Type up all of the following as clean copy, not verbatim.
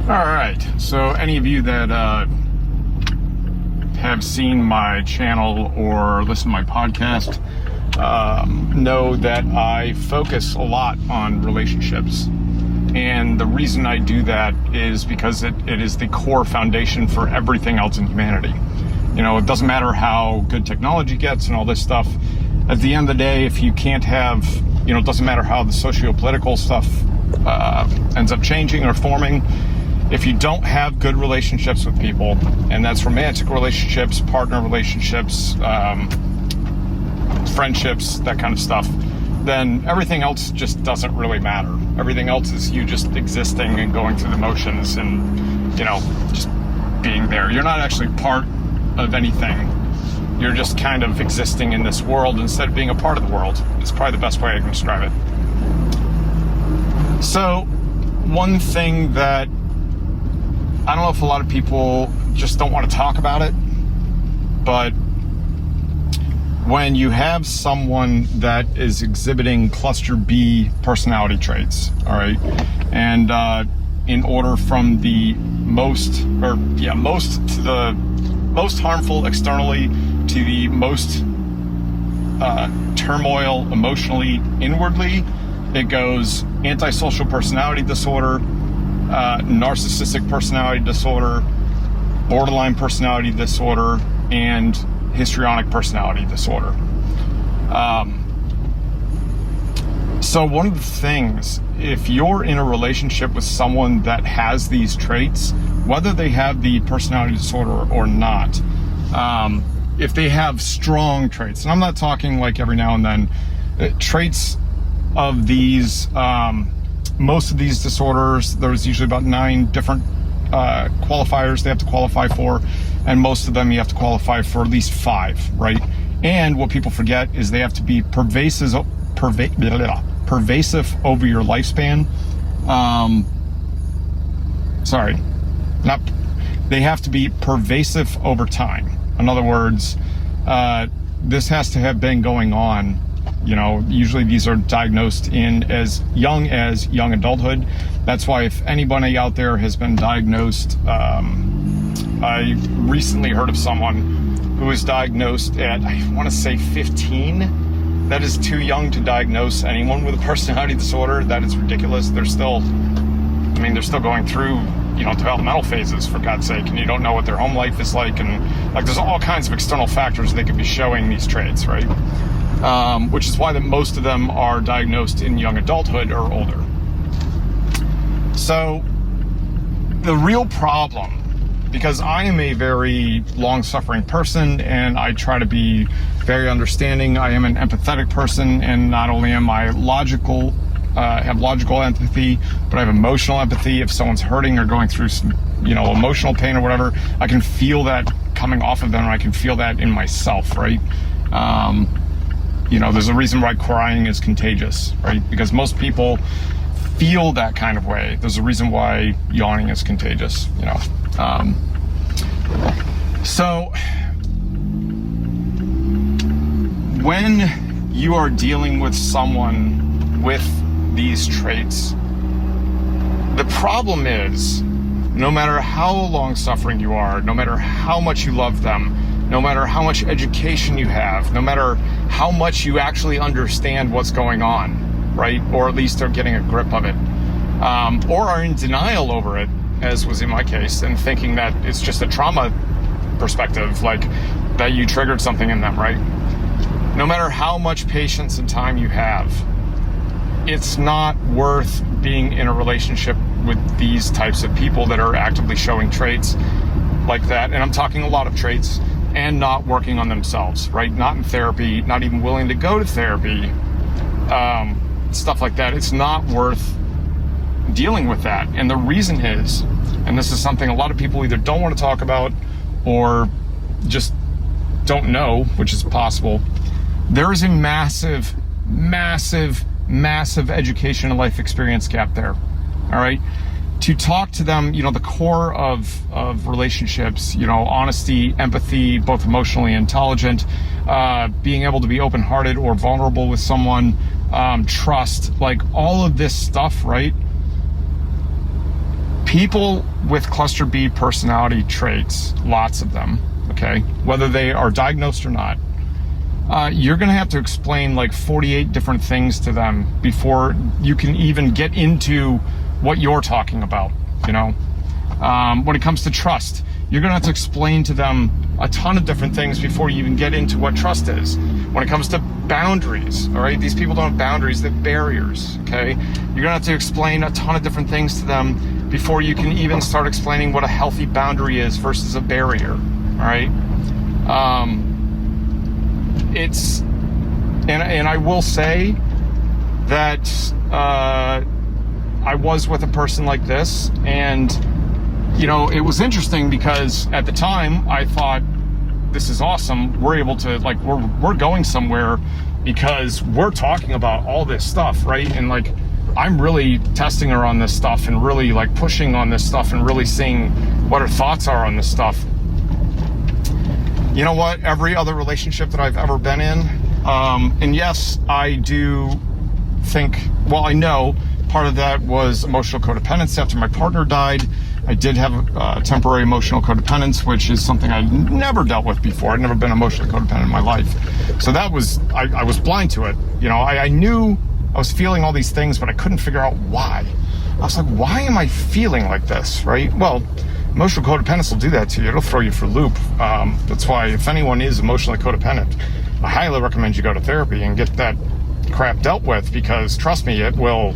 All right, so any of you that have seen my channel or listened to my podcast know that I focus a lot on relationships. And the reason I do that is because it is the core foundation for everything else in humanity. You know, it doesn't matter how good technology gets and all this stuff. At the end of the day, if you can't have, it doesn't matter how the socio-political stuff ends up changing or forming, if you don't have good relationships with people, and that's romantic relationships, partner relationships, friendships, that kind of stuff, then everything else just doesn't really matter. Everything else is you just existing and going through the motions and, just being there. You're not actually part of anything. You're just kind of existing in this world instead of being a part of the world. It's probably the best way I can describe it. So, one thing that I don't know if a lot of people just don't want to talk about it, but when you have someone that is exhibiting cluster B personality traits, all right, and in order from the most to the most harmful externally to the most turmoil emotionally inwardly, it goes antisocial personality disorder, narcissistic personality disorder, borderline personality disorder, and histrionic personality disorder. So one of the things, if you're in a relationship with someone that has these traits, whether they have the personality disorder or not, if they have strong traits, and I'm not talking like every now and then, traits of these, most of these disorders, there's usually about 9 different qualifiers they have to qualify for, and most of them you have to qualify for at least 5, right? And what people forget is they have to be pervasive over your lifespan. They have to be pervasive over time. In other words, this has to have been going on. Usually these are diagnosed in as young adulthood. That's why if anybody out there has been diagnosed, I recently heard of someone who was diagnosed at, I want to say 15. That is too young to diagnose anyone with a personality disorder. That is ridiculous. They're still going through, developmental phases, for God's sake, and you don't know what their home life is like, and there's all kinds of external factors that could be showing these traits, right? Which is why most of them are diagnosed in young adulthood or older. So the real problem, because I am a very long-suffering person and I try to be very understanding, I am an empathetic person, and not only am I have logical empathy, but I have emotional empathy. If someone's hurting or going through some, emotional pain or whatever, I can feel that coming off of them, and I can feel that in myself, right? There's a reason why crying is contagious, right? Because most people feel that kind of way. There's a reason why yawning is contagious, So when you are dealing with someone with these traits, the problem is, no matter how long-suffering you are, no matter how much you love them, no matter how much education you have, no matter how much you actually understand what's going on, right? Or at least are getting a grip of it, or are in denial over it, as was in my case, and thinking that it's just a trauma perspective, like that you triggered something in them, right? No matter how much patience and time you have, it's not worth being in a relationship with these types of people that are actively showing traits like that. And I'm talking a lot of traits, and not working on themselves, right? Not in therapy, not even willing to go to therapy, stuff like that. It's not worth dealing with that. And the reason is, and this is something a lot of people either don't want to talk about or just don't know, which is possible, there is a massive education and life experience gap there, all right? To talk to them, the core of relationships, honesty, empathy, both emotionally and intelligent, being able to be open-hearted or vulnerable with someone, trust, like all of this stuff, right? people with cluster B personality traits, lots of them, okay, whether they are diagnosed or not, you're going to have to explain like 48 different things to them before you can even get into what you're talking about, you know. When it comes to trust, you're going to have to explain to them a ton of different things before you even get into what trust is. When it comes to boundaries, all right, these people don't have boundaries, they have barriers, okay? You're going to have to explain a ton of different things to them before you can even start explaining what a healthy boundary is versus a barrier, all right? And I will say that I was with a person like this, and you know, it was interesting because at the time I thought, this is awesome. We're able to, like, we're going somewhere because we're talking about all this stuff, right? And like, I'm really testing her on this stuff and really like pushing on this stuff and really seeing what her thoughts are on this stuff. You know what? Every other relationship that I've ever been in, and yes, I do think, well, I know part of that was emotional codependency after my partner died. I did have temporary emotional codependence, which is something I'd never dealt with before. I'd never been emotionally codependent in my life. So that was, I was blind to it. You know, I knew I was feeling all these things, but I couldn't figure out why. I was like, why am I feeling like this, right? Well, emotional codependence will do that to you. It'll throw you for a loop. That's why if anyone is emotionally codependent, I highly recommend you go to therapy and get that crap dealt with, because trust me, it will,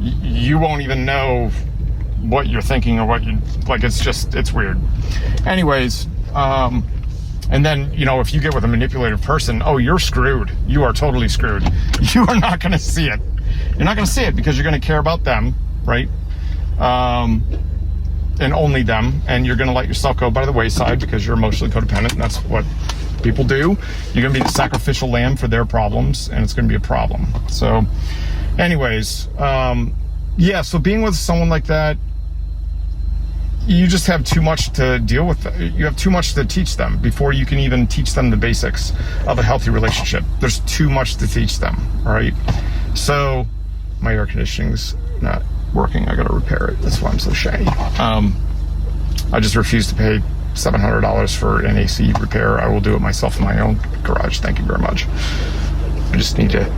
you won't even know what you're thinking or what you, like, it's weird. Anyways, and then, you know, if you get with a manipulative person, oh, you're screwed. You are totally screwed. You are not going to see it. You're not going to see it because you're going to care about them, right? And only them, and you're going to let yourself go by the wayside because you're emotionally codependent, and that's what people do. You're going to be the sacrificial lamb for their problems, and it's going to be a problem. So anyways, yeah, so being with someone like that, you just have too much to deal with. You have too much to teach them before you can even teach them the basics of a healthy relationship. There's too much to teach them, right? So my air conditioning's not working. I gotta repair it. That's why I'm so shy. I just refuse to pay $700 for an AC repair. I will do it myself in my own garage. Thank you very much. I just need to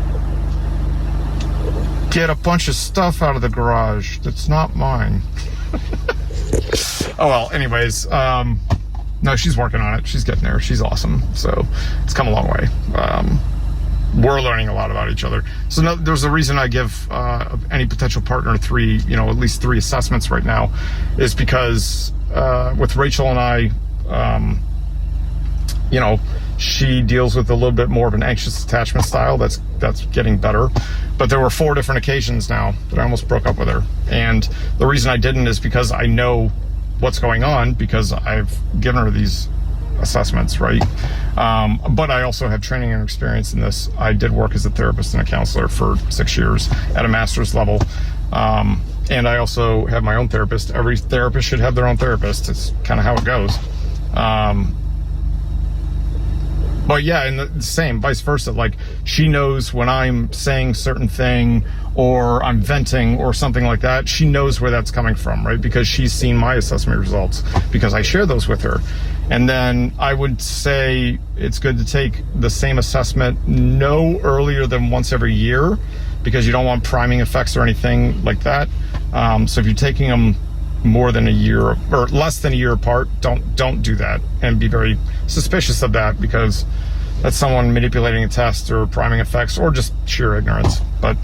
get a bunch of stuff out of the garage that's not mine. Oh well, anyways, no, she's working on it. She's getting there. She's awesome. So it's come a long way. We're learning a lot about each other. So no, there's a reason I give any potential partner at least three assessments right now, is because with Rachel and I, you know, she deals with a little bit more of an anxious attachment style. That's getting better. But there were 4 different occasions now that I almost broke up with her. And the reason I didn't is because I know what's going on, because I've given her these assessments, right? But I also have training and experience in this. I did work as a therapist and a counselor for 6 years at a master's level. And I also have my own therapist. Every therapist should have their own therapist. It's kind of how it goes. But yeah, and the same, vice versa. Like, she knows when I'm saying certain thing or I'm venting or something like that, she knows where that's coming from, right? Because she's seen my assessment results, because I share those with her. And then I would say it's good to take the same assessment no earlier than once every year, because you don't want priming effects or anything like that. So if you're taking them more than a year or less than a year apart, don't do that, and be very suspicious of that, because that's someone manipulating a test or priming effects or just sheer ignorance. But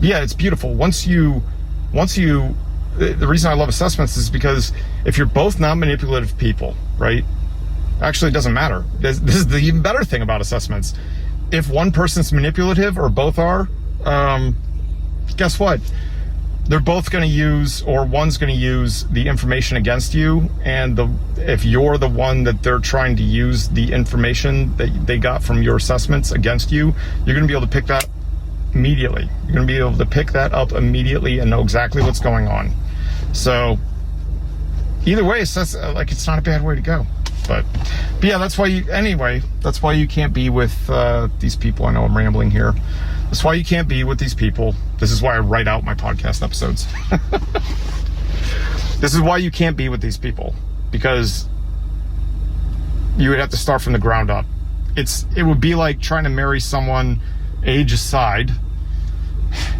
yeah, it's beautiful. Once you the reason I love assessments is because if you're both non-manipulative people, right? Actually, it doesn't matter. This is the even better thing about assessments. If one person's manipulative or both are, guess what? They're both going to use, or one's going to use the information against you. And if you're the one that they're trying to use the information that they got from your assessments against you, you're going to be able to pick that immediately. You're going to be able to pick that up immediately and know exactly what's going on. So either way, it's not a bad way to go. But yeah, that's why you can't be with these people. I know I'm rambling here. That's why you can't be with these people. This is why I write out my podcast episodes. This is why you can't be with these people, because you would have to start from the ground up. It would be like trying to marry someone age aside.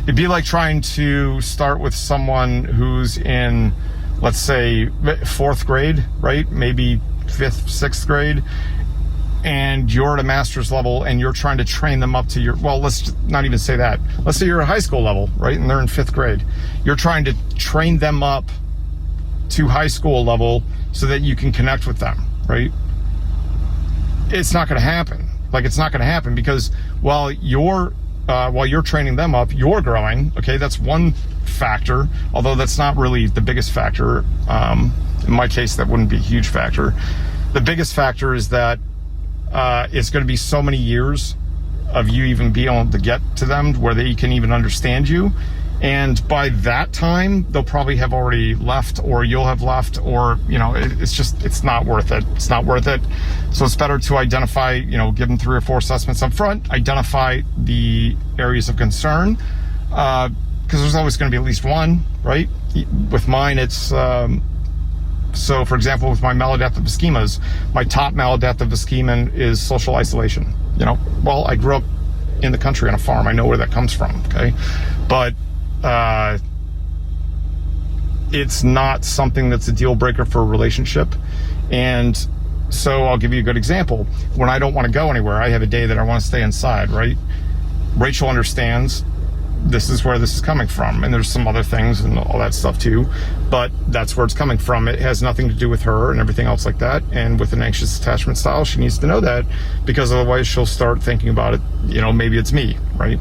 It'd be like trying to start with someone who's in, let's say, 4th grade, right? Maybe 5th, 6th grade. And you're at a master's level and you're trying to train them up to your, well, let's not even say that. Let's say you're at high school level, right? And they're in 5th grade. You're trying to train them up to high school level so that you can connect with them, right? It's not going to happen. It's not going to happen, because while you're training them up, you're growing. Okay, that's one factor, although that's not really the biggest factor. In my case, that wouldn't be a huge factor. The biggest factor is that it's going to be so many years of you even being able to get to them where they can even understand you. And by that time, they'll probably have already left, or you'll have left, or, it's not worth it. It's not worth it. So it's better to identify, give them 3 or 4 assessments up front, identify the areas of concern, because there's always going to be at least one, right? With mine, it's, so for example, with my maladaptive schemas, my top maladaptive schema is social isolation. Well, I grew up in the country on a farm. I know where that comes from, okay? But it's not something that's a deal breaker for a relationship. And so I'll give you a good example. When I don't want to go anywhere, I have a day that I want to stay inside, right? Rachel understands this is where this is coming from. And there's some other things and all that stuff too, but that's where it's coming from. It has nothing to do with her and everything else like that. And with an anxious attachment style, she needs to know that, because otherwise she'll start thinking about it, maybe it's me, right?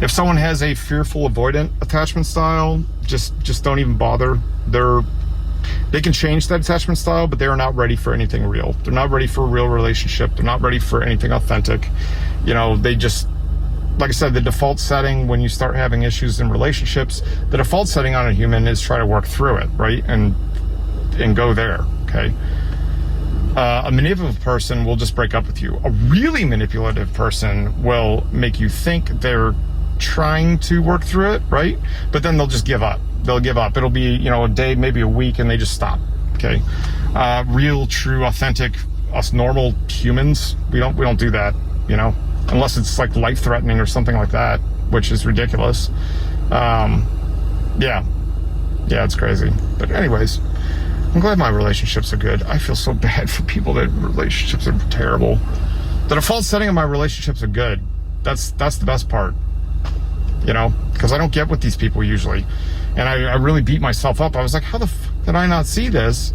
If someone has a fearful avoidant attachment style, just don't even bother. They can change that attachment style, but they are not ready for anything real. They're not ready for a real relationship. They're not ready for anything authentic. They just, like I said, the default setting when you start having issues in relationships, the default setting on a human is try to work through it, right? And go there, okay? A manipulative person will just break up with you. A really manipulative person will make you think they're trying to work through it, right? But then they'll just give up. They'll give up. It'll be, a day, maybe a week, and they just stop, okay? Real, true, authentic, us normal humans, we don't do that, unless it's like life-threatening or something like that, which is ridiculous. Yeah, it's crazy. But anyways, I'm glad my relationships are good. I feel so bad for people that relationships are terrible. The default setting of my relationships are good. That's the best part, because I don't get with these people usually. And I really beat myself up. I was like, how the f did I not see this?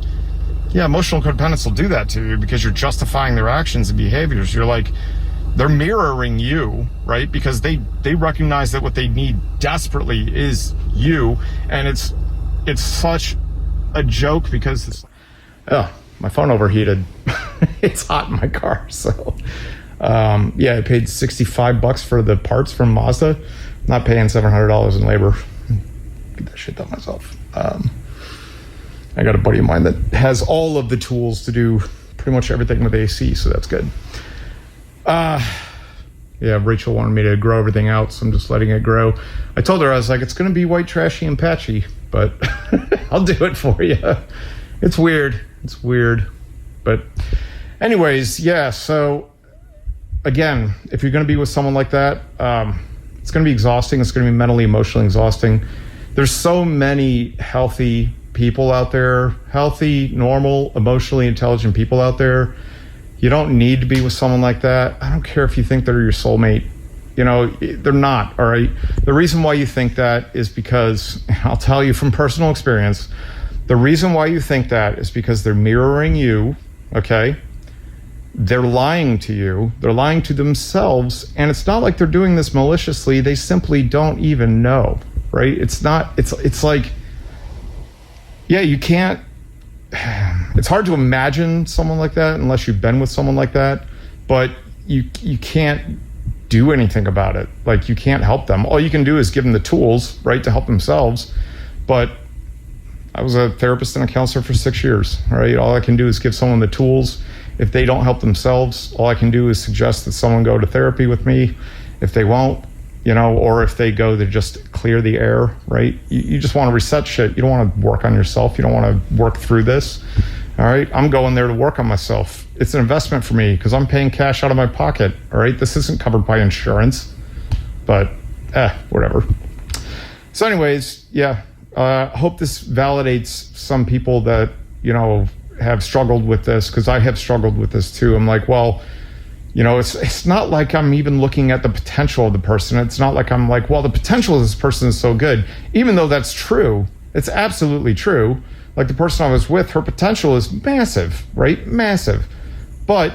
Yeah, emotional codependence will do that to you, because you're justifying their actions and behaviors. You're like, they're mirroring you, right? Because they recognize that what they need desperately is you. And it's such a joke, because it's, my phone overheated. It's hot in my car. So I paid $65 for the parts from Mazda. I'm not paying $700 in labor. Get that shit done myself. I got a buddy of mine that has all of the tools to do pretty much everything with AC, so that's good. Rachel wanted me to grow everything out, so I'm just letting it grow. I told her, I was like, it's going to be white, trashy, and patchy, but I'll do it for you. It's weird. But anyways, so again, if you're going to be with someone like that, it's going to be exhausting. It's going to be mentally, emotionally exhausting. There's so many healthy people out there, healthy, normal, emotionally intelligent people out there. You don't need to be with someone like that. I don't care if you think they're your soulmate. They're not, all right? The reason why you think that is because, I'll tell you from personal experience, the reason why you think that is because they're mirroring you, okay? They're lying to you. They're lying to themselves. And it's not like they're doing this maliciously. They simply don't even know, right? It's like, you can't, it's hard to imagine someone like that unless you've been with someone like that, but you can't do anything about it. Like, you can't help them. All you can do is give them the tools, right, to help themselves. But I was a therapist and a counselor for 6 years, right? All I can do is give someone the tools. If they don't help themselves, all I can do is suggest that someone go to therapy with me. If they won't, or if they go to just clear the air, right? You just want to reset shit. You don't want to work on yourself. You don't want to work through this. All right, I'm going there to work on myself. It's an investment for me because I'm paying cash out of my pocket. All right, this isn't covered by insurance, but whatever. So anyways, yeah, hope this validates some people that, have struggled with this, because I have struggled with this too. I'm like, well, it's not like I'm even looking at the potential of the person. It's not like I'm like, well, the potential of this person is so good, even though that's true. It's absolutely true. Like the person I was with, her potential is massive, right? Massive. But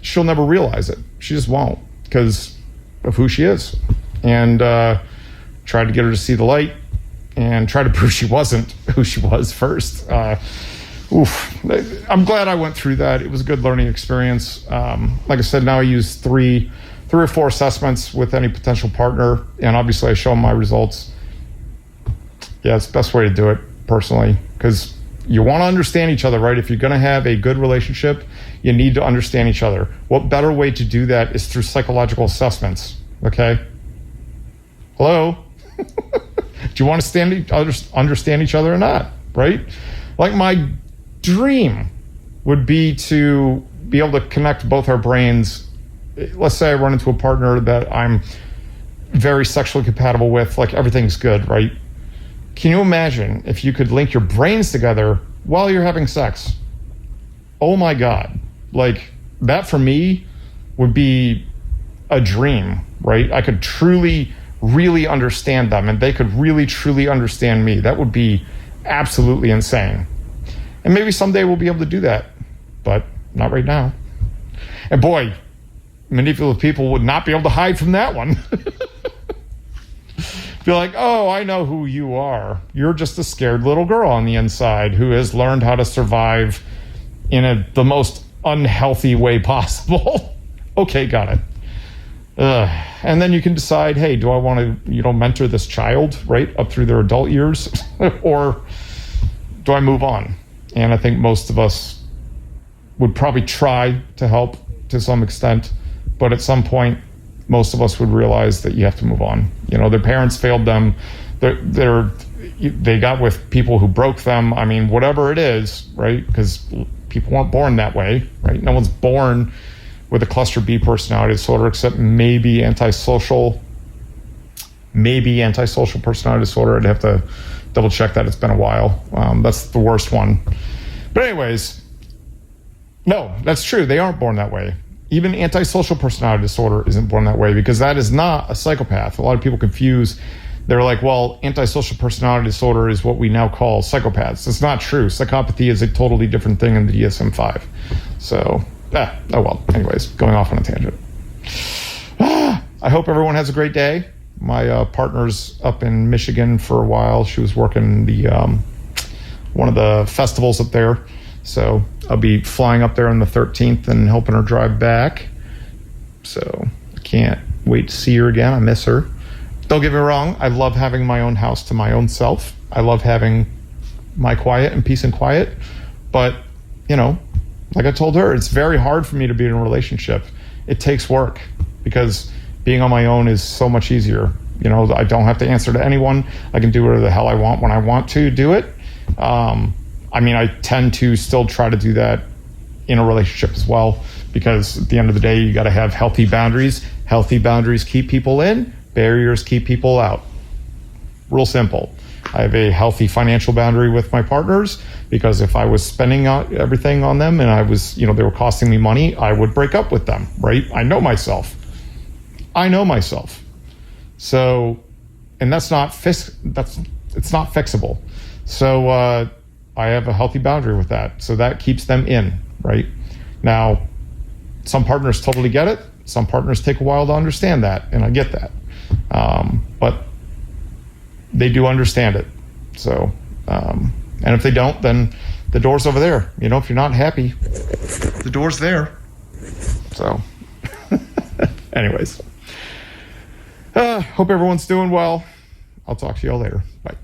she'll never realize it. She just won't because of who she is. And tried to get her to see the light and try to prove she wasn't who she was first. I'm glad I went through that. It was a good learning experience. Like I said, now I use three or four assessments with any potential partner, and obviously I show them my results. Yeah, it's the best way to do it personally, because you want to understand each other, right? If you're going to have a good relationship, you need to understand each other. What better way to do that is through psychological assessments, okay? Hello? Do you want to understand each other or not, right? Like my dream would be to be able to connect both our brains. Let's say I run into a partner that I'm very sexually compatible with, like everything's good, right? Can you imagine if you could link your brains together while you're having sex? Oh my God. Like that for me would be a dream, right? I could truly, really understand them and they could really, truly understand me. That would be absolutely insane. And maybe someday we'll be able to do that, but not right now. And boy, manipulative people would not be able to hide from that one. Be like, oh, I know who you are. You're just a scared little girl on the inside who has learned how to survive in the most unhealthy way possible. Okay, got it. And then you can decide, hey, do I want to, mentor this child, right, up through their adult years? Or do I move on? And I think most of us would probably try to help to some extent, but at some point, most of us would realize that you have to move on. Their parents failed them. They got with people who broke them. I mean, whatever it is, right? Because people weren't born that way, right? No one's born with a cluster B personality disorder, except maybe antisocial personality disorder. I'd have to double check that. It's been a while. That's the worst one. But anyways, no, that's true. They aren't born that way. Even antisocial personality disorder isn't born that way, because that is not a psychopath. A lot of people confuse. They're like, well, antisocial personality disorder is what we now call psychopaths. It's not true. Psychopathy is a totally different thing in the DSM-5. So, oh well. Anyways, going off on a tangent. I hope everyone has a great day. My partner's up in Michigan for a while. She was working the one of the festivals up there. So I'll be flying up there on the 13th and helping her drive back. So I can't wait to see her again. I miss her. Don't get me wrong. I love having my own house to my own self. I love having my quiet and peace and quiet. But, like I told her, it's very hard for me to be in a relationship. It takes work because being on my own is so much easier. I don't have to answer to anyone. I can do whatever the hell I want when I want to do it. I tend to still try to do that in a relationship as well, because at the end of the day, you got to have healthy boundaries. Healthy boundaries keep people in, barriers keep people out. Real simple. I have a healthy financial boundary with my partners, because if I was spending everything on them and I was, they were costing me money, I would break up with them, right? I know myself. So, and it's not fixable. So, I have a healthy boundary with that. So that keeps them in, right? Now, some partners totally get it. Some partners take a while to understand that, and I get that. But they do understand it. So, and if they don't, then the door's over there. If you're not happy, the door's there. So, anyways, hope everyone's doing well. I'll talk to you all later. Bye.